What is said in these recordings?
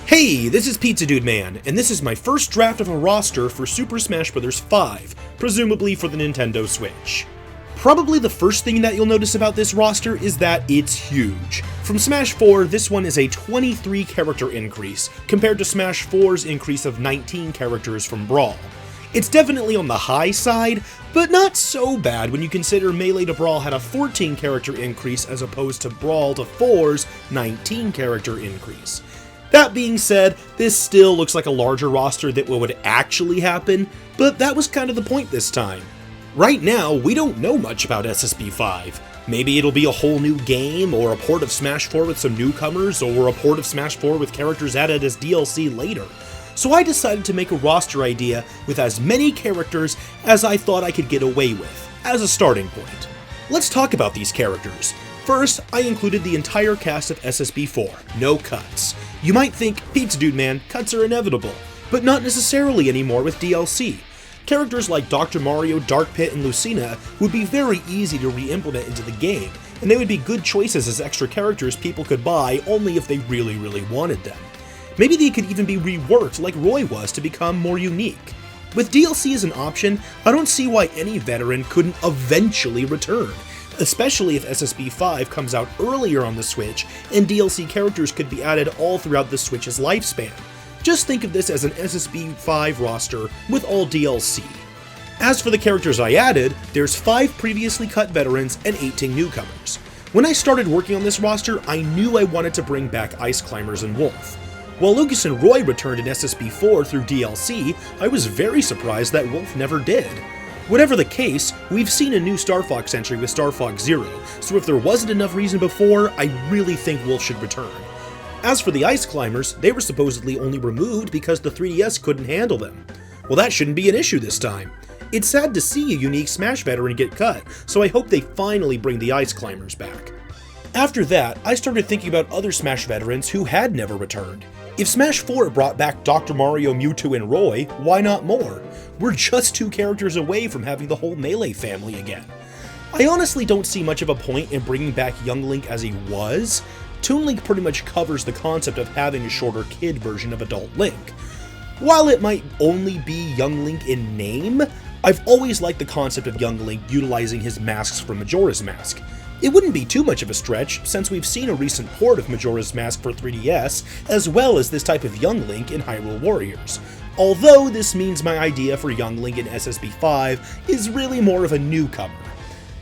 Hey, this is Pizza Dude Man, and this is my first draft of a roster for Super Smash Bros. 5, presumably for the Nintendo Switch. Probably the first thing that you'll notice about this roster is that it's huge. From Smash 4, this one is a 23 character increase, compared to Smash 4's increase of 19 characters from Brawl. It's definitely on the high side, but not so bad when you consider Melee to Brawl had a 14 character increase as opposed to Brawl to 4's 19 character increase. That being said, this still looks like a larger roster than what would actually happen, but that was kind of the point this time. Right now, we don't know much about SSB 5. Maybe it'll be a whole new game, or a port of Smash 4 with some newcomers, or a port of Smash 4 with characters added as DLC later. So I decided to make a roster idea with as many characters as I thought I could get away with, as a starting point. Let's talk about these characters. First, I included the entire cast of SSB 4, no cuts. You might think, Pizza Dude Man, cuts are inevitable, but not necessarily anymore with DLC. Characters like Dr. Mario, Dark Pit, and Lucina would be very easy to re-implement into the game, and they would be good choices as extra characters people could buy only if they really wanted them. Maybe they could even be reworked like Roy was to become more unique. With DLC as an option, I don't see why any veteran couldn't eventually return, especially if SSB 5 comes out earlier on the Switch and DLC characters could be added all throughout the Switch's lifespan. Just think of this as an SSB 5 roster with all DLC. As for the characters I added, there's 5 previously cut veterans and 18 newcomers. When I started working on this roster, I knew I wanted to bring back Ice Climbers and Wolf. While Lucas and Roy returned in SSB 4 through DLC, I was very surprised that Wolf never did. Whatever the case, we've seen a new Star Fox entry with Star Fox Zero, so if there wasn't enough reason before, I really think Wolf should return. As for the Ice Climbers, they were supposedly only removed because the 3DS couldn't handle them. Well, that shouldn't be an issue this time. It's sad to see a unique Smash veteran get cut, so I hope they finally bring the Ice Climbers back. After that, I started thinking about other Smash veterans who had never returned. If Smash 4 brought back Dr. Mario, Mewtwo, and Roy, why not more? We're just 2 characters away from having the whole Melee family again. I honestly don't see much of a point in bringing back Young Link as he was. Toon Link pretty much covers the concept of having a shorter kid version of Adult Link. While it might only be Young Link in name, I've always liked the concept of Young Link utilizing his masks from Majora's Mask. It wouldn't be too much of a stretch, since we've seen a recent port of Majora's Mask for 3DS, as well as this type of Young Link in Hyrule Warriors. Although this means my idea for Young Link in SSB 5 is really more of a newcomer.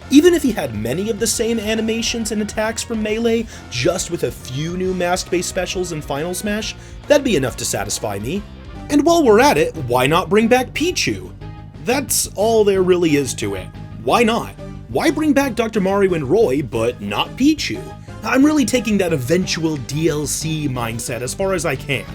Even if he had many of the same animations and attacks from Melee, just with a few new mask-based specials in Final Smash, that'd be enough to satisfy me. And while we're at it, why not bring back Pichu? That's all there really is to it. Why not? Why bring back Dr. Mario and Roy, but not Pichu? I'm really taking that eventual DLC mindset as far as I can.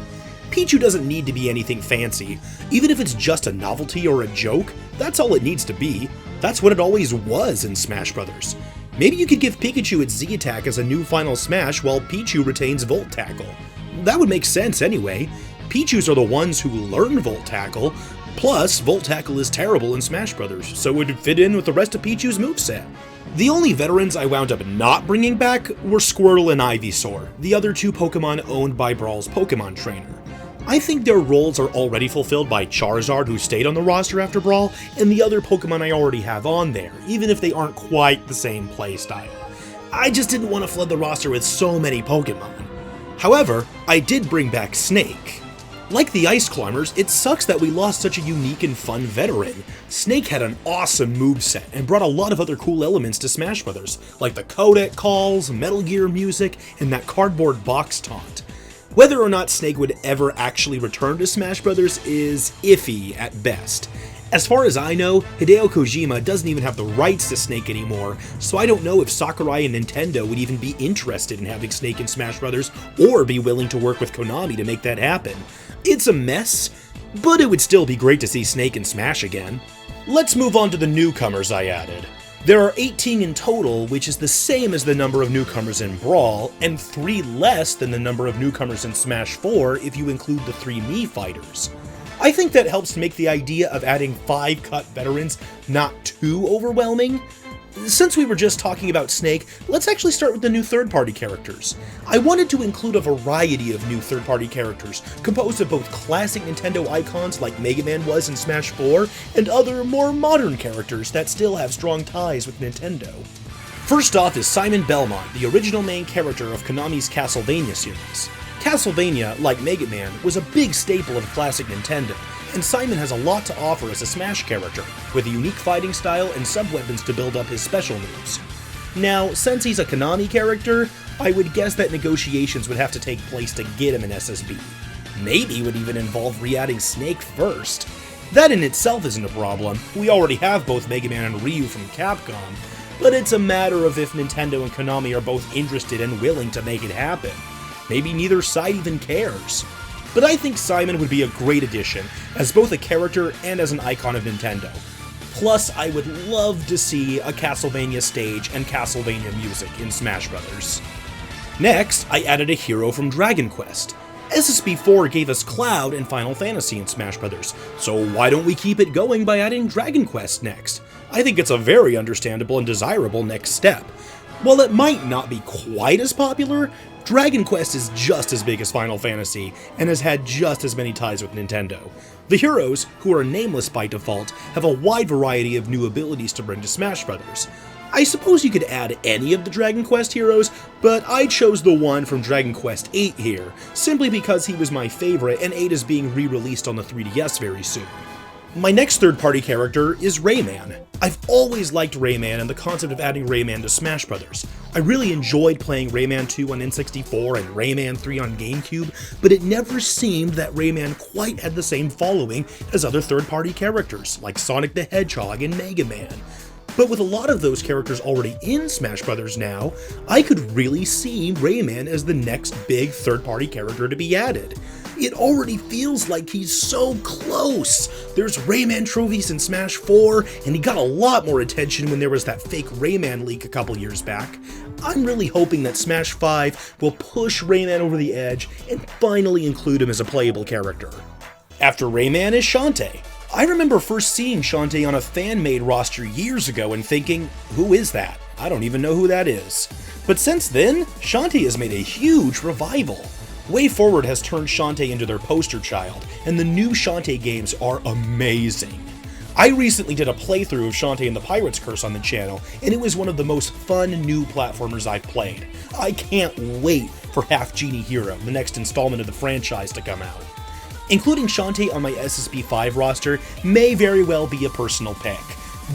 Pichu doesn't need to be anything fancy. Even if it's just a novelty or a joke, that's all it needs to be. That's what it always was in Smash Bros. Maybe you could give Pikachu its Z-Attack as a new Final Smash while Pichu retains Volt Tackle. That would make sense anyway. Pichus are the ones who learn Volt Tackle, plus Volt Tackle is terrible in Smash Bros., so it would fit in with the rest of Pichu's moveset. The only veterans I wound up not bringing back were Squirtle and Ivysaur, the other 2 Pokemon owned by Brawl's Pokemon Trainer. I think their roles are already fulfilled by Charizard, who stayed on the roster after Brawl, and the other Pokemon I already have on there, even if they aren't quite the same playstyle. I just didn't want to flood the roster with so many Pokemon. However, I did bring back Snake. Like the Ice Climbers, it sucks that we lost such a unique and fun veteran. Snake had an awesome moveset and brought a lot of other cool elements to Smash Bros., like the codec calls, Metal Gear music, and that cardboard box taunt. Whether or not Snake would ever actually return to Smash Bros. Is iffy at best. As far as I know, Hideo Kojima doesn't even have the rights to Snake anymore, so I don't know if Sakurai and Nintendo would even be interested in having Snake in Smash Bros. Or be willing to work with Konami to make that happen. It's a mess, but it would still be great to see Snake in Smash again. Let's move on to the newcomers I added. There are 18 in total, which is the same as the number of newcomers in Brawl, and 3 less than the number of newcomers in Smash 4 if you include the 3 Mii fighters. I think that helps make the idea of adding 5 cut veterans not too overwhelming. Since we were just talking about Snake, let's actually start with the new third-party characters. I wanted to include a variety of new third-party characters, composed of both classic Nintendo icons like Mega Man was in Smash 4, and other, more modern characters that still have strong ties with Nintendo. First off is Simon Belmont, the original main character of Konami's Castlevania series. Castlevania, like Mega Man, was a big staple of classic Nintendo, and Simon has a lot to offer as a Smash character, with a unique fighting style and sub-weapons to build up his special moves. Now, since he's a Konami character, I would guess that negotiations would have to take place to get him an SSB. Maybe it would even involve re-adding Snake first. That in itself isn't a problem, we already have both Mega Man and Ryu from Capcom, but it's a matter of if Nintendo and Konami are both interested and willing to make it happen. Maybe neither side even cares. But I think Simon would be a great addition, as both a character and as an icon of Nintendo. Plus, I would love to see a Castlevania stage and Castlevania music in Smash Bros. Next, I added a hero from Dragon Quest. SSB4 gave us Cloud and Final Fantasy in Smash Bros., so why don't we keep it going by adding Dragon Quest next? I think it's a very understandable and desirable next step. While it might not be quite as popular, Dragon Quest is just as big as Final Fantasy, and has had just as many ties with Nintendo. The heroes, who are nameless by default, have a wide variety of new abilities to bring to Smash Bros. I suppose you could add any of the Dragon Quest heroes, but I chose the one from Dragon Quest VIII here, simply because he was my favorite and 8 is being re-released on the 3DS very soon. My next third-party character is Rayman. I've always liked Rayman and the concept of adding Rayman to Smash Bros. I really enjoyed playing Rayman 2 on N64 and Rayman 3 on GameCube, but it never seemed that Rayman quite had the same following as other third-party characters, like Sonic the Hedgehog and Mega Man. But with a lot of those characters already in Smash Bros. Now, I could really see Rayman as the next big third-party character to be added. It already feels like he's so close! There's Rayman trophies in Smash 4, and he got a lot more attention when there was that fake Rayman leak a couple years back. I'm really hoping that Smash 5 will push Rayman over the edge and finally include him as a playable character. After Rayman is Shantae. I remember first seeing Shantae on a fan-made roster years ago and thinking, who is that? I don't even know who that is. But since then, Shantae has made a huge revival. WayForward has turned Shantae into their poster child, and the new Shantae games are amazing. I recently did a playthrough of Shantae and the Pirate's Curse on the channel, and it was one of the most fun new platformers I've played. I can't wait for Half Genie Hero, the next installment of the franchise, to come out. Including Shantae on my SSB5 roster may very well be a personal pick,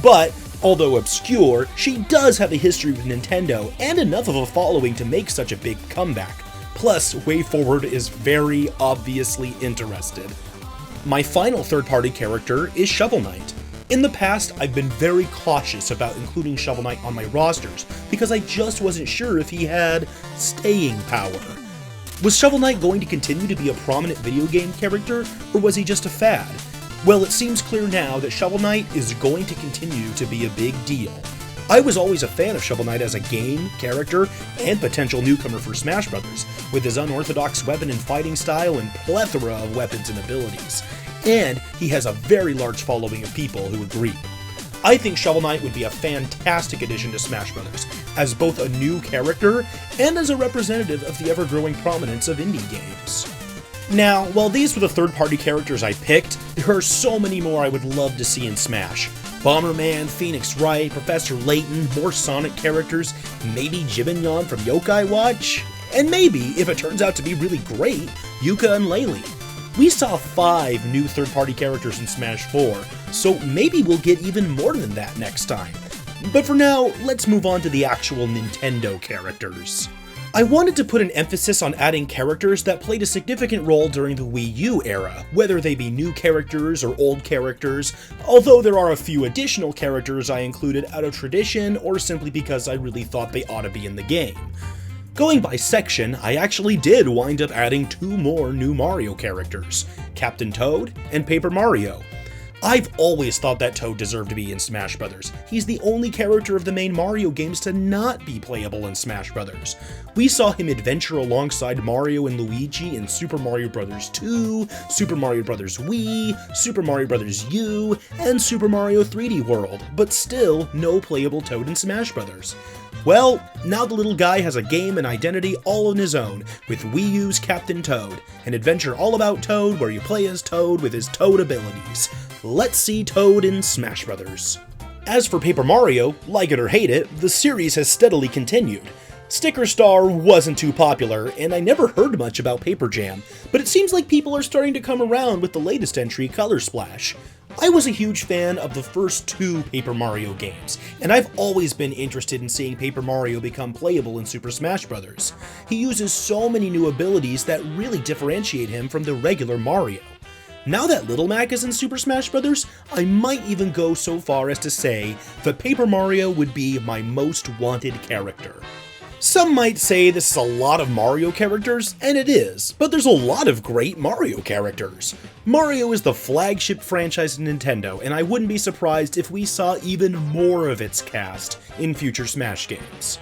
but although obscure, she does have a history with Nintendo and enough of a following to make such a big comeback. Plus, WayForward is very obviously interested. My final third-party character is Shovel Knight. In the past, I've been very cautious about including Shovel Knight on my rosters because I just wasn't sure if he had staying power. Was Shovel Knight going to continue to be a prominent video game character, or was he just a fad? Well, it seems clear now that Shovel Knight is going to continue to be a big deal. I was always a fan of Shovel Knight as a game, character, and potential newcomer for Smash Bros., with his unorthodox weapon and fighting style and plethora of weapons and abilities. And he has a very large following of people who agree. I think Shovel Knight would be a fantastic addition to Smash Bros., as both a new character and as a representative of the ever-growing prominence of indie games. Now, while these were the third-party characters I picked, there are so many more I would love to see in Smash. Bomberman, Phoenix Wright, Professor Layton, more Sonic characters, maybe Jibanyan from Yokai Watch, and maybe, if it turns out to be really great, Yuka and Laylee. We saw 5 new third-party characters in Smash 4, so maybe we'll get even more than that next time. But for now, let's move on to the actual Nintendo characters. I wanted to put an emphasis on adding characters that played a significant role during the Wii U era, whether they be new characters or old characters, although there are a few additional characters I included out of tradition or simply because I really thought they ought to be in the game. Going by section, I actually did wind up adding 2 more new Mario characters, Captain Toad and Paper Mario. I've always thought that Toad deserved to be in Smash Bros. He's the only character of the main Mario games to not be playable in Smash Bros. We saw him adventure alongside Mario and Luigi in Super Mario Bros. 2, Super Mario Bros. Wii, Super Mario Bros. U, and Super Mario 3D World, but still no playable Toad in Smash Bros. Well, now the little guy has a game and identity all on his own, with Wii U's Captain Toad, an adventure all about Toad where you play as Toad with his Toad abilities. Let's see Toad in Smash Bros. As for Paper Mario, like it or hate it, the series has steadily continued. Sticker Star wasn't too popular, and I never heard much about Paper Jam, but it seems like people are starting to come around with the latest entry, Color Splash. I was a huge fan of the first 2 Paper Mario games, and I've always been interested in seeing Paper Mario become playable in Super Smash Bros. He uses so many new abilities that really differentiate him from the regular Mario. Now that Little Mac is in Super Smash Bros., I might even go so far as to say that Paper Mario would be my most wanted character. Some might say this is a lot of Mario characters, and it is, but there's a lot of great Mario characters. Mario is the flagship franchise of Nintendo, and I wouldn't be surprised if we saw even more of its cast in future Smash games.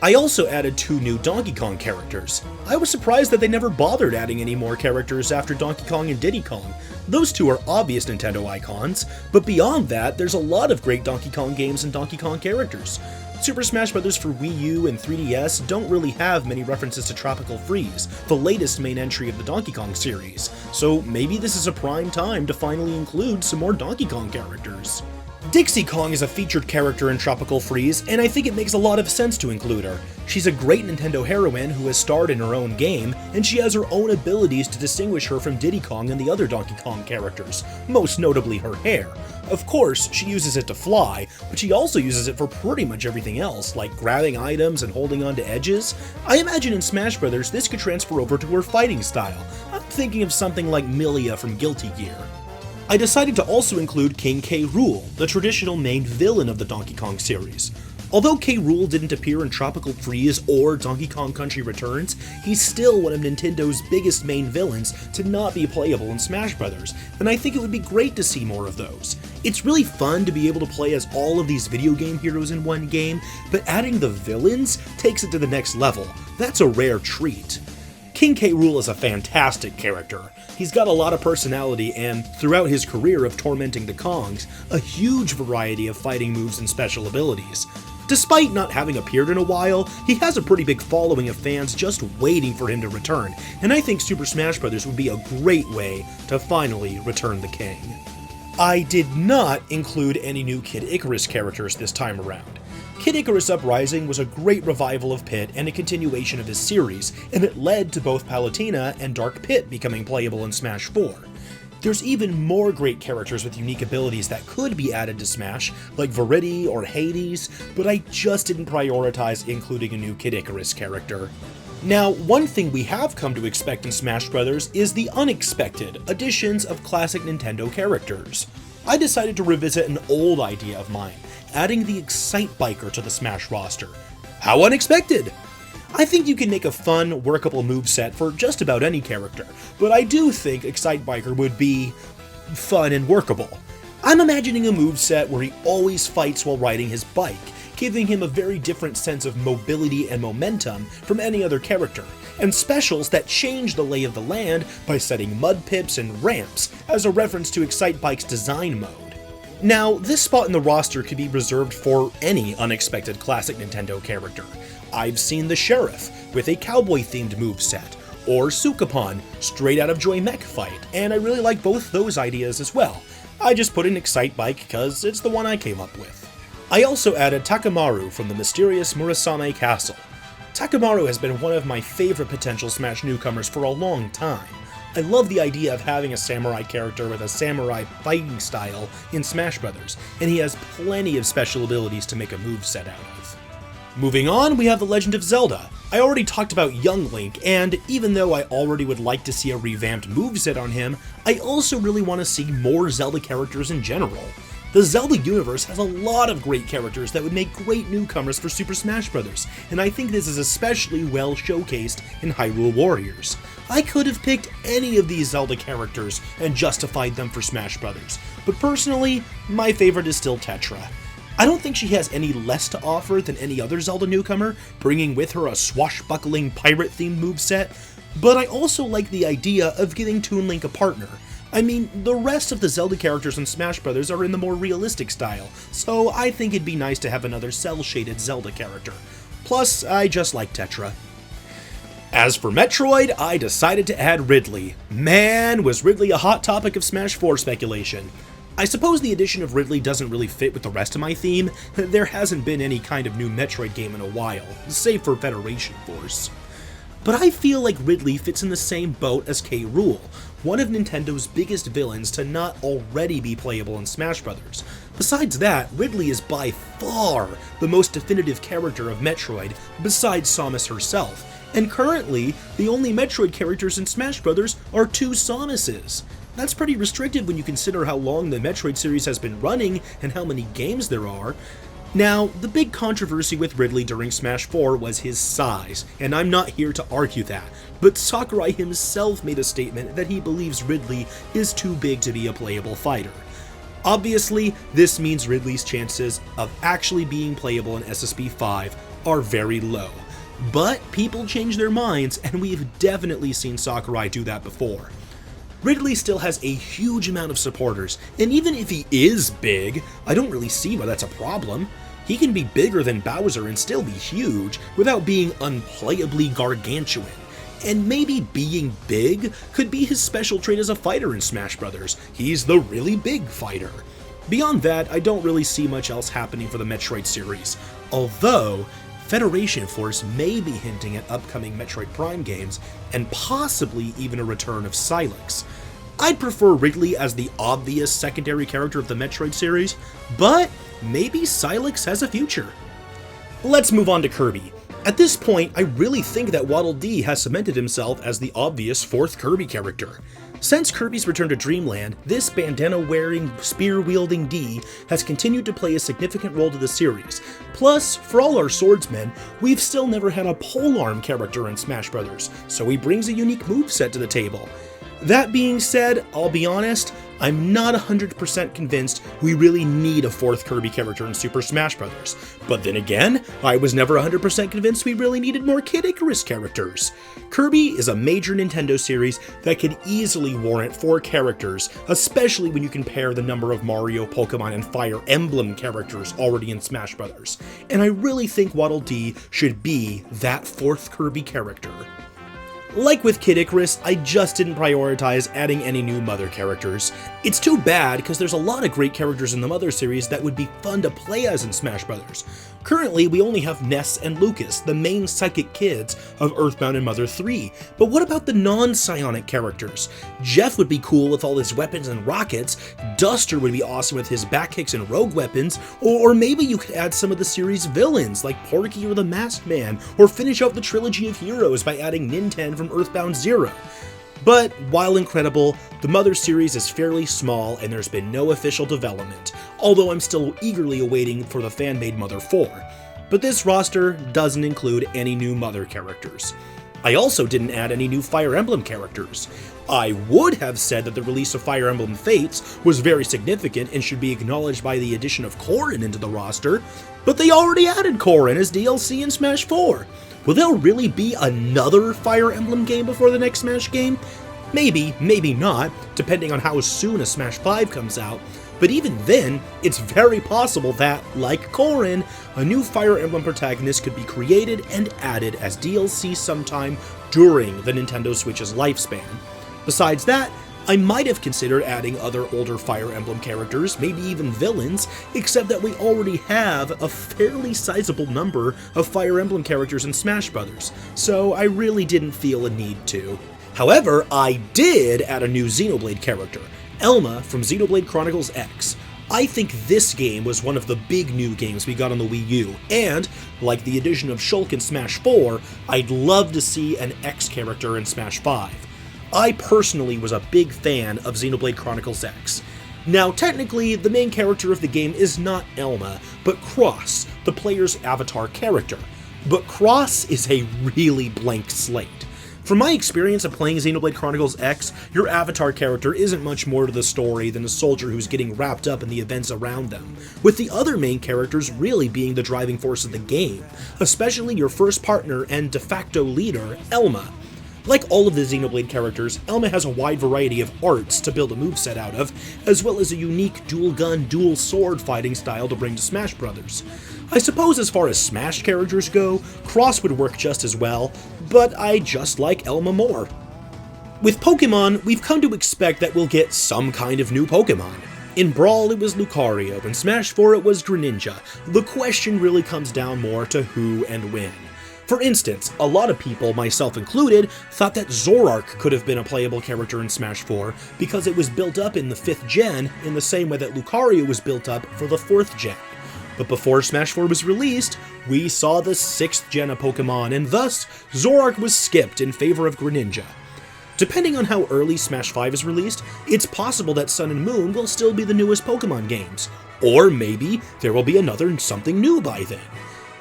I also added 2 new Donkey Kong characters. I was surprised that they never bothered adding any more characters after Donkey Kong and Diddy Kong. Those 2 are obvious Nintendo icons, but beyond that, there's a lot of great Donkey Kong games and Donkey Kong characters. Super Smash Bros. For Wii U and 3DS don't really have many references to Tropical Freeze, the latest main entry of the Donkey Kong series, so maybe this is a prime time to finally include some more Donkey Kong characters. Dixie Kong is a featured character in Tropical Freeze, and I think it makes a lot of sense to include her. She's a great Nintendo heroine who has starred in her own game, and she has her own abilities to distinguish her from Diddy Kong and the other Donkey Kong characters, most notably her hair. Of course, she uses it to fly, but she also uses it for pretty much everything else, like grabbing items and holding onto edges. I imagine in Smash Bros. This could transfer over to her fighting style. I'm thinking of something like Milia from Guilty Gear. I decided to also include King K. Rool, the traditional main villain of the Donkey Kong series. Although K. Rool didn't appear in Tropical Freeze or Donkey Kong Country Returns, he's still one of Nintendo's biggest main villains to not be playable in Smash Bros., and I think it would be great to see more of those. It's really fun to be able to play as all of these video game heroes in one game, but adding the villains takes it to the next level. That's a rare treat. King K. Rool is a fantastic character. He's got a lot of personality and, throughout his career of tormenting the Kongs, a huge variety of fighting moves and special abilities. Despite not having appeared in a while, he has a pretty big following of fans just waiting for him to return, and I think Super Smash Bros. Would be a great way to finally return the king. I did not include any new Kid Icarus characters this time around. Kid Icarus Uprising was a great revival of Pit and a continuation of his series, and it led to both Palutena and Dark Pit becoming playable in Smash 4. There's even more great characters with unique abilities that could be added to Smash, like Viridi or Hades, but I just didn't prioritize including a new Kid Icarus character. Now, one thing we have come to expect in Smash Bros. Is the unexpected additions of classic Nintendo characters. I decided to revisit an old idea of mine, adding the Excite Biker to the Smash roster. How unexpected! I think you can make a fun, workable moveset for just about any character, but I do think Excite Biker would be fun and workable. I'm imagining a moveset where he always fights while riding his bike, giving him a very different sense of mobility and momentum from any other character, and specials that change the lay of the land by setting mud pips and ramps as a reference to Excite Bike's design mode. Now, this spot in the roster could be reserved for any unexpected classic Nintendo character. I've seen the Sheriff with a cowboy-themed moveset, or Sukapon straight out of Joy Mech Fight, and I really like both those ideas as well. I just put in Excite Bike because it's the one I came up with. I also added Takamaru from the mysterious Murasame Castle. Takamaru has been one of my favorite potential Smash newcomers for a long time. I love the idea of having a samurai character with a samurai fighting style in Smash Bros., and he has plenty of special abilities to make a moveset out of. Moving on, we have The Legend of Zelda. I already talked about Young Link, and even though I already would like to see a revamped moveset on him, I also really want to see more Zelda characters in general. The Zelda universe has a lot of great characters that would make great newcomers for Super Smash Bros., and I think this is especially well showcased in Hyrule Warriors. I could have picked any of these Zelda characters and justified them for Smash Bros., but personally, my favorite is still Tetra. I don't think she has any less to offer than any other Zelda newcomer, bringing with her a swashbuckling pirate-themed moveset, but I also like the idea of giving Toon Link a partner. I mean, the rest of the Zelda characters in Smash Bros. Are in the more realistic style, so I think it'd be nice to have another cel-shaded Zelda character. Plus, I just like Tetra. As for Metroid, I decided to add Ridley. Man, was Ridley a hot topic of Smash 4 speculation. I suppose the addition of Ridley doesn't really fit with the rest of my theme. There hasn't been any kind of new Metroid game in a while, save for Federation Force. But I feel like Ridley fits in the same boat as K. Rool, one of Nintendo's biggest villains to not already be playable in Smash Bros. Besides that, Ridley is by far the most definitive character of Metroid, besides Samus herself, and currently, the only Metroid characters in Smash Bros. Are two Samuses. That's pretty restricted when you consider how long the Metroid series has been running and how many games there are. Now, the big controversy with Ridley during Smash 4 was his size, and I'm not here to argue that, but Sakurai himself made a statement that he believes Ridley is too big to be a playable fighter. Obviously, this means Ridley's chances of actually being playable in SSP 5 are very low. But people change their minds, and we've definitely seen Sakurai do that before. Ridley still has a huge amount of supporters, and even if he is big, I don't really see why that's a problem. He can be bigger than Bowser and still be huge, without being unplayably gargantuan. And maybe being big could be his special trait as a fighter in Smash Bros. He's the really big fighter. Beyond that, I don't really see much else happening for the Metroid series, although Federation Force may be hinting at upcoming Metroid Prime games, and possibly even a return of Sylix. I'd prefer Ridley as the obvious secondary character of the Metroid series, but maybe Sylix has a future. Let's move on to Kirby. At this point, I really think that Waddle Dee has cemented himself as the obvious fourth Kirby character. Since Kirby's return to Dreamland, this bandana-wearing, spear-wielding Dee has continued to play a significant role to the series. Plus, for all our swordsmen, we've still never had a polearm character in Smash Bros., so he brings a unique moveset to the table. That being said, I'll be honest, I'm not 100% convinced we really need a fourth Kirby character in Super Smash Bros. But then again, I was never 100% convinced we really needed more Kid Icarus characters. Kirby is a major Nintendo series that could easily warrant 4 characters, especially when you compare the number of Mario, Pokémon, and Fire Emblem characters already in Smash Bros. And I really think Waddle Dee should be that 4th Kirby character. Like with Kid Icarus, I just didn't prioritize adding any new Mother characters. It's too bad, because there's a lot of great characters in the Mother series that would be fun to play as in Smash Bros. Currently, we only have Ness and Lucas, the main psychic kids of Earthbound and Mother 3, but what about the non-psionic characters? Jeff would be cool with all his weapons and rockets, Duster would be awesome with his back kicks and rogue weapons, or maybe you could add some of the series' villains, like Porky or the Masked Man, or finish out the trilogy of heroes by adding Ninten from Earthbound Zero. But, while incredible, the Mother series is fairly small and there's been no official development, although I'm still eagerly awaiting for the fan-made Mother 4. But this roster doesn't include any new Mother characters. I also didn't add any new Fire Emblem characters. I would have said that the release of Fire Emblem Fates was very significant and should be acknowledged by the addition of Corrin into the roster, but they already added Corrin as DLC in Smash 4. Will there really be another Fire Emblem game before the next Smash game? Maybe, maybe not, depending on how soon a Smash 5 comes out, but even then, it's very possible that, like Corrin, a new Fire Emblem protagonist could be created and added as DLC sometime during the Nintendo Switch's lifespan. Besides that, I might have considered adding other older Fire Emblem characters, maybe even villains, except that we already have a fairly sizable number of Fire Emblem characters in Smash Bros., so I really didn't feel a need to. However, I did add a new Xenoblade character, Elma from Xenoblade Chronicles X. I think this game was one of the big new games we got on the Wii U, and, like the addition of Shulk in Smash 4, I'd love to see an X character in Smash 5. I personally was a big fan of Xenoblade Chronicles X. Now, technically, the main character of the game is not Elma, but Cross, the player's avatar character. But Cross is a really blank slate. From my experience of playing Xenoblade Chronicles X, your avatar character isn't much more to the story than a soldier who's getting wrapped up in the events around them, with the other main characters really being the driving force of the game, especially your first partner and de facto leader, Elma. Like all of the Xenoblade characters, Elma has a wide variety of arts to build a moveset out of, as well as a unique dual-gun, dual-sword fighting style to bring to Smash Bros. I suppose as far as Smash characters go, Cross would work just as well, but I just like Elma more. With Pokémon, we've come to expect that we'll get some kind of new Pokémon. In Brawl it was Lucario, in Smash 4 it was Greninja. The question really comes down more to who and when. For instance, a lot of people, myself included, thought that Zorark could have been a playable character in Smash 4 because it was built up in the 5th gen in the same way that Lucario was built up for the 4th gen. But before Smash 4 was released, we saw the 6th gen of Pokémon, and thus, Zorark was skipped in favor of Greninja. Depending on how early Smash 5 is released, it's possible that Sun and Moon will still be the newest Pokémon games, or maybe there will be another something new by then.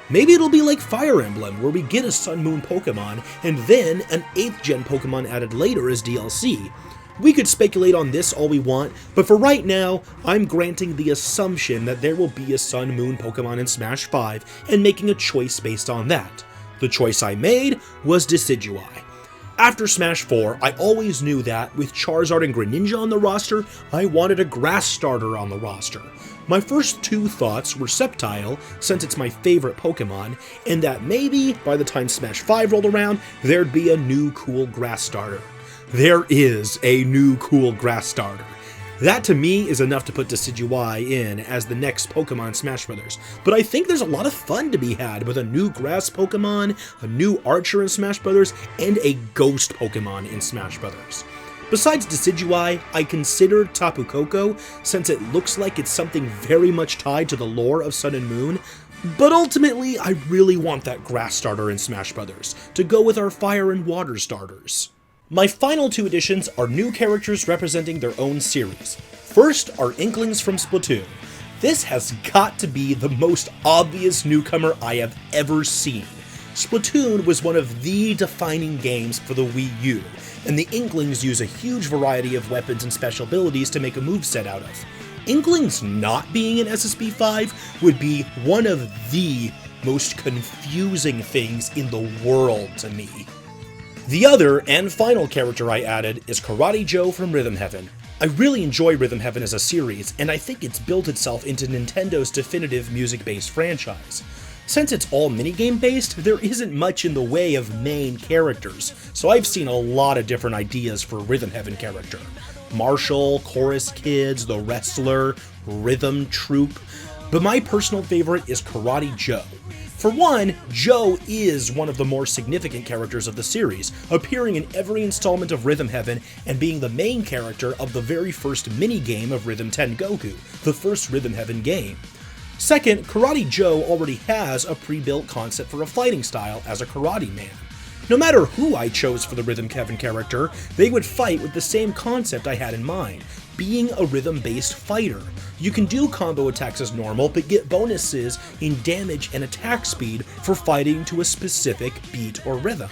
Maybe it'll be like Fire Emblem, where we get a Sun Moon Pokémon, and then an 8th gen Pokémon added later as DLC. We could speculate on this all we want, but for right now, I'm granting the assumption that there will be a Sun Moon Pokémon in Smash 5, and making a choice based on that. The choice I made was Decidueye. After Smash 4, I always knew that, with Charizard and Greninja on the roster, I wanted a grass starter on the roster. My first two thoughts were Sceptile, since it's my favorite Pokemon, and that maybe, by the time Smash 5 rolled around, there'd be a new cool grass starter. There is a new cool grass starter. That to me is enough to put Decidueye in as the next Pokemon in Smash Bros. But I think there's a lot of fun to be had with a new grass Pokemon, a new Archer in Smash Bros., and a ghost Pokemon in Smash Bros. Besides Decidueye, I considered Tapu Koko, since it looks like it's something very much tied to the lore of Sun and Moon, but ultimately I really want that grass starter in Smash Bros. To go with our fire and water starters. My final two additions are new characters representing their own series. First are Inklings from Splatoon. This has got to be the most obvious newcomer I have ever seen. Splatoon was one of the defining games for the Wii U, and the Inklings use a huge variety of weapons and special abilities to make a moveset out of. Inklings not being in SSB 5 would be one of the most confusing things in the world to me. The other and final character I added is Karate Joe from Rhythm Heaven. I really enjoy Rhythm Heaven as a series, and I think it's built itself into Nintendo's definitive music-based franchise. Since it's all minigame-based, there isn't much in the way of main characters, so I've seen a lot of different ideas for Rhythm Heaven character. Marshall, Chorus Kids, The Wrestler, Rhythm Troupe, but my personal favorite is Karate Joe. For one, Joe is one of the more significant characters of the series, appearing in every installment of Rhythm Heaven and being the main character of the very first minigame of Rhythm Tengoku, the first Rhythm Heaven game. Second, Karate Joe already has a pre-built concept for a fighting style as a karate man. No matter who I chose for the Rhythm Heaven character, they would fight with the same concept I had in mind, being a rhythm-based fighter. You can do combo attacks as normal, but get bonuses in damage and attack speed for fighting to a specific beat or rhythm.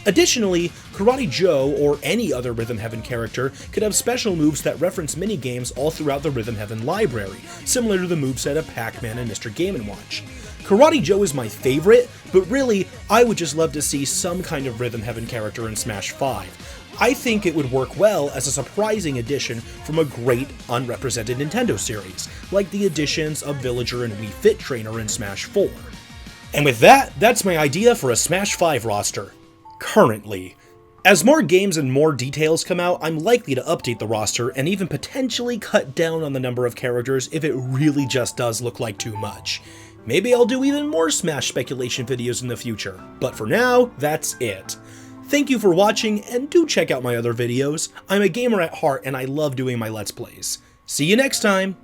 Additionally, Karate Joe, or any other Rhythm Heaven character, could have special moves that reference minigames all throughout the Rhythm Heaven library, similar to the moveset of Pac-Man and Mr. Game & Watch. Karate Joe is my favorite, but really, I would just love to see some kind of Rhythm Heaven character in Smash 5. I think it would work well as a surprising addition from a great unrepresented Nintendo series, like the additions of Villager and Wii Fit Trainer in Smash 4. And with that, that's my idea for a Smash 5 roster. Currently. As more games and more details come out, I'm likely to update the roster and even potentially cut down on the number of characters if it really just does look like too much. Maybe I'll do even more Smash speculation videos in the future, but for now, that's it. Thank you for watching, and do check out my other videos. I'm a gamer at heart and I love doing my Let's Plays. See you next time!